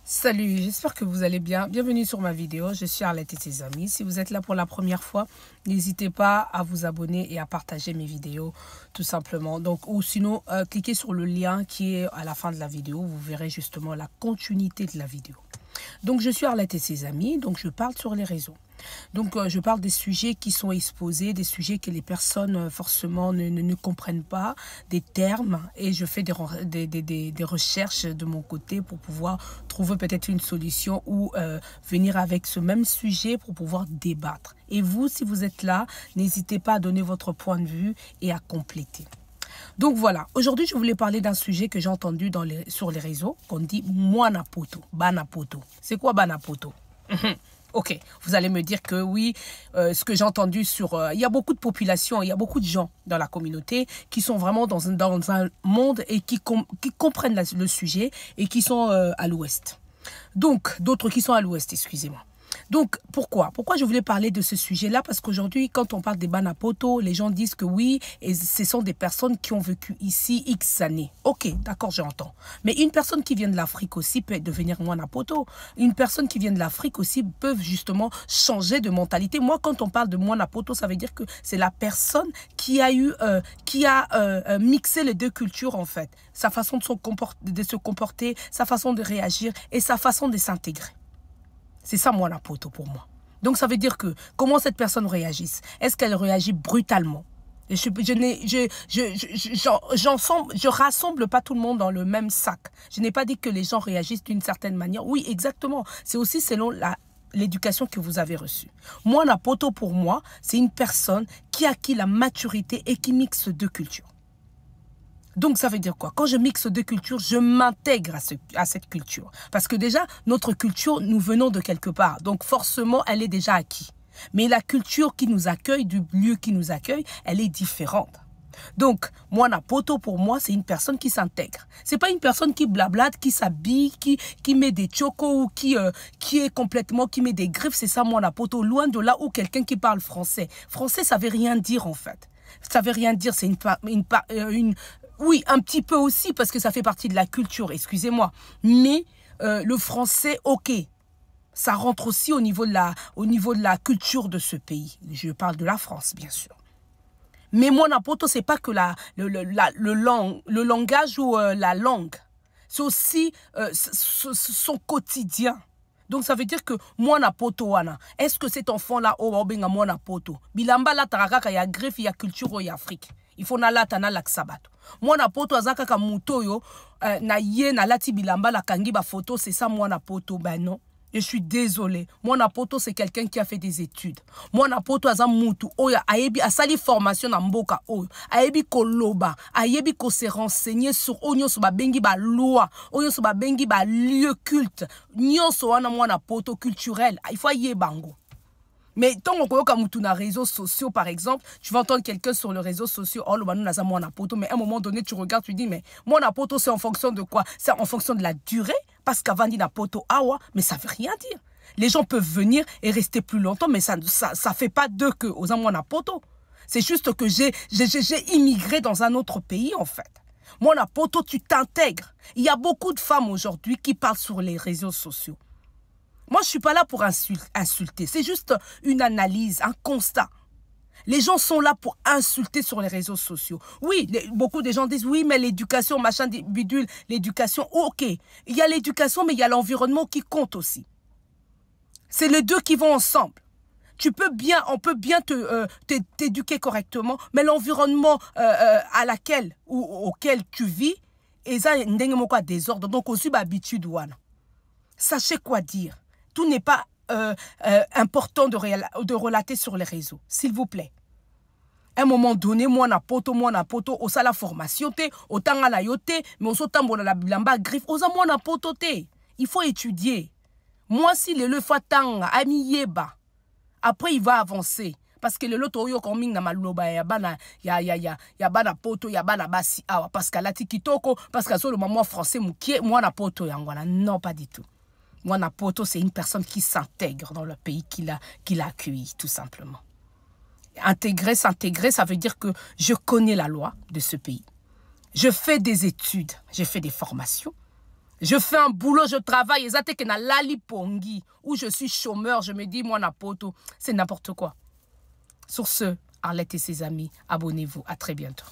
Salut, j'espère que vous allez bien. Bienvenue sur ma vidéo, je suis Arlette et ses amis. Si vous êtes là pour la première fois, n'hésitez pas à vous abonner et à partager mes vidéos, tout simplement. Donc, ou sinon, cliquez sur le lien qui est à la fin de la vidéo. Vous verrez justement la continuité de la vidéo. Donc, je suis Arlette et ses amis, donc je parle sur les réseaux. Donc, je parle des sujets qui sont exposés, des sujets que les personnes forcément ne comprennent pas, des termes, et je fais des recherches de mon côté pour pouvoir trouver peut-être une solution ou venir avec ce même sujet pour pouvoir débattre. Et vous, si vous êtes là, n'hésitez pas à donner votre point de vue et à compléter. Donc voilà, aujourd'hui je voulais parler d'un sujet que j'ai entendu sur les réseaux, qu'on dit « Mwana poto »,« Bana poto ». C'est quoi Bana poto? Ok, vous allez me dire que oui, ce que j'ai entendu sur... il y a beaucoup de populations, il y a beaucoup de gens dans la communauté qui sont vraiment dans un monde et qui comprennent le sujet et qui sont à l'ouest. Donc, d'autres qui sont à l'ouest, excusez-moi. Donc, pourquoi je voulais parler de ce sujet-là? Parce qu'aujourd'hui, quand on parle des Bana poto, les gens disent que oui, et ce sont des personnes qui ont vécu ici X années. Ok, d'accord, j'entends. Mais une personne qui vient de l'Afrique aussi peut devenir Mwana poto. Une personne qui vient de l'Afrique aussi peut justement changer de mentalité. Moi, quand on parle de Mwana poto, ça veut dire que c'est la personne qui a mixé les deux cultures, en fait. Sa façon de se comporter, sa façon de réagir et sa façon de s'intégrer. C'est ça, Mwana poto, pour moi. Donc, ça veut dire que, comment cette personne réagit? Est-ce qu'elle réagit brutalement? Et je rassemble pas tout le monde dans le même sac. Je n'ai pas dit que les gens réagissent d'une certaine manière. Oui, exactement. C'est aussi selon l'éducation que vous avez reçue. Mwana poto, pour moi, c'est une personne qui a acquis la maturité et qui mixe deux cultures. Donc, ça veut dire quoi? Quand je mixe deux cultures, je m'intègre à cette culture. Parce que déjà, notre culture, nous venons de quelque part. Donc, forcément, elle est déjà acquise. Mais la culture qui nous accueille, du lieu qui nous accueille, elle est différente. Donc, Mwana poto, pour moi, c'est une personne qui s'intègre. C'est pas une personne qui blablate, qui s'habille, qui met des chocos ou qui met des griffes. C'est ça, Mwana poto. Loin de là où quelqu'un qui parle français. Français, ça veut rien dire, en fait. Ça veut rien dire, c'est oui, un petit peu aussi, parce que ça fait partie de la culture, excusez-moi. Mais le français, ok, ça rentre aussi au niveau de la culture de ce pays. Je parle de la France, bien sûr. Mais Mwana poto, c'est pas que le langage ou la langue. C'est aussi son quotidien. Donc, ça veut dire que Mwana poto wana. Est-ce que cet enfant-là, obenga Mwana poto? Bilamba la tarakaka ya greffe ya culture ya Afrique. Il faut na lata na laksabato. Mwana poto azaka ka mutoyo na ye na lati bilamba la kangi ba photo, c'est ça Mwana poto? Ben non. Je suis désolée. Mwana poto, c'est quelqu'un qui a fait des études. Mwana poto aza mutu oya ayebi asali formation na mboka oyo. Ayebi koloba, ayebi ko se renseigner sur onyoso ba bengi ba loi, onyoso ba bengi ba lieu culte. Nyonso wana Mwana poto culturel. Il faut yebango. Mais tant qu'on a mutu na réseaux sociaux, par exemple, tu vas entendre quelqu'un sur les réseaux sociaux, oh, le banou n'a pas Mwana poto, mais à un moment donné, tu regardes, tu dis, mais Mwana poto, c'est en fonction de quoi? C'est en fonction de la durée, parce qu'avant, dit na poto awa, mais ça veut rien dire. Les gens peuvent venir et rester plus longtemps, mais ça fait pas d'eux que aux Mwana poto. C'est juste que j'ai immigré dans un autre pays, en fait. Mwana poto, tu t'intègres. Il y a beaucoup de femmes aujourd'hui qui parlent sur les réseaux sociaux. Moi, je ne suis pas là pour insulter. C'est juste une analyse, un constat. Les gens sont là pour insulter sur les réseaux sociaux. Oui, beaucoup de gens disent, oui, mais l'éducation, machin, bidule, l'éducation, ok. Il y a l'éducation, mais il y a l'environnement qui compte aussi. C'est les deux qui vont ensemble. On peut bien t'éduquer correctement, mais l'environnement auquel tu vis, et ça, il y a des désordre. Donc, aussi, habitude, sachez quoi dire. Tout n'est pas important de relater sur les réseaux, s'il vous plaît. À un moment donné, Mwana poto, au la formation, au tanga la yote, mais au sotambo la bilamba griffe, au Mwana poto te. Il faut étudier. Moi, si le fatanga, ami yeba, après il va avancer. Parce que le loto yo coming na maluba ya bana poto ya bana basi awa parce qu'à la tikitoko parce qu'à le maman français mukie Mwana poto yangwana non pas du tout. Mwana poto, c'est une personne qui s'intègre dans le pays qu'il a accueilli, tout simplement. S'intégrer, ça veut dire que je connais la loi de ce pays. Je fais des études, j'ai fait des formations. Je fais un boulot, je travaille. Ezate que na lali pongi, où je suis chômeur, je me dis, moi, na poto. C'est n'importe quoi. Sur ce, Arlette et ses amis, abonnez-vous. À très bientôt.